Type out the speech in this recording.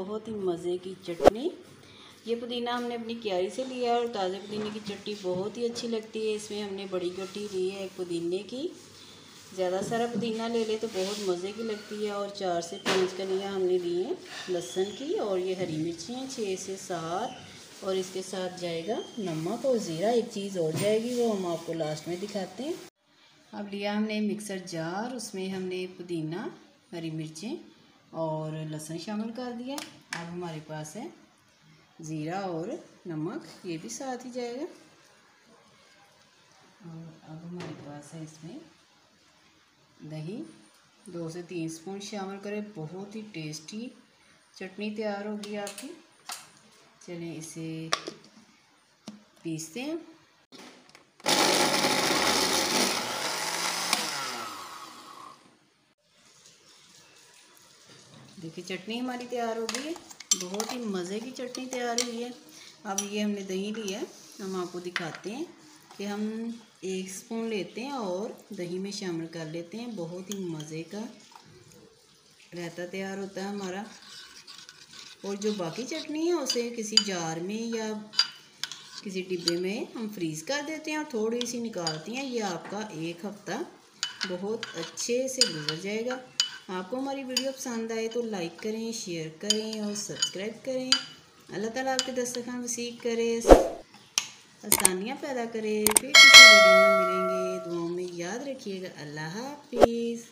बहुत ही मज़े की चटनी। ये पुदीना हमने अपनी क्यारी से लिया और ताज़े पुदीने की चटनी बहुत ही अच्छी लगती है। इसमें हमने बड़ी गट्टी ली है एक पुदीने की। ज़्यादा सारा पुदीना ले ले तो बहुत मज़े की लगती है। और 4 से 5 कलियाँ हमने ली हैं लहसुन की, और ये हरी मिर्ची हैं 6 से 7। और इसके साथ जाएगा नमक और ज़ीरा। एक चीज़ और जाएगी, वो हम आपको लास्ट में दिखाते हैं। अब लिया हमने मिक्सर जार, उसमें हमने पुदीना, हरी मिर्चें और लहसुन शामिल कर दिया। अब हमारे पास है ज़ीरा और नमक, ये भी साथ ही जाएगा। और अब हमारे पास है इसमें दही, 2 से 3 स्पून शामिल करें। बहुत ही टेस्टी चटनी तैयार होगी आपकी। चलें इसे पीसते हैं। देखिए चटनी हमारी तैयार हो गई है, बहुत ही मज़े की चटनी तैयार हुई है। अब ये हमने दही लिया है, हम आपको दिखाते हैं कि हम 1 स्पून लेते हैं और दही में शामिल कर लेते हैं। बहुत ही मज़े का रायता तैयार होता है हमारा। और जो बाकी चटनी है उसे किसी जार में या किसी डिब्बे में हम फ्रीज़ कर देते हैं और थोड़ी सी निकालते हैं। ये आपका 1 हफ़्ता बहुत अच्छे से गुजर जाएगा। आपको हमारी वीडियो पसंद आए तो लाइक करें, शेयर करें और सब्सक्राइब करें। अल्लाह ताला आपके दस्तरखान वसीअ करे, आसानियाँ पैदा करे। फिर किसी वीडियो में मिलेंगे। दुआओं में याद रखिएगा। अल्लाह हाफिज़।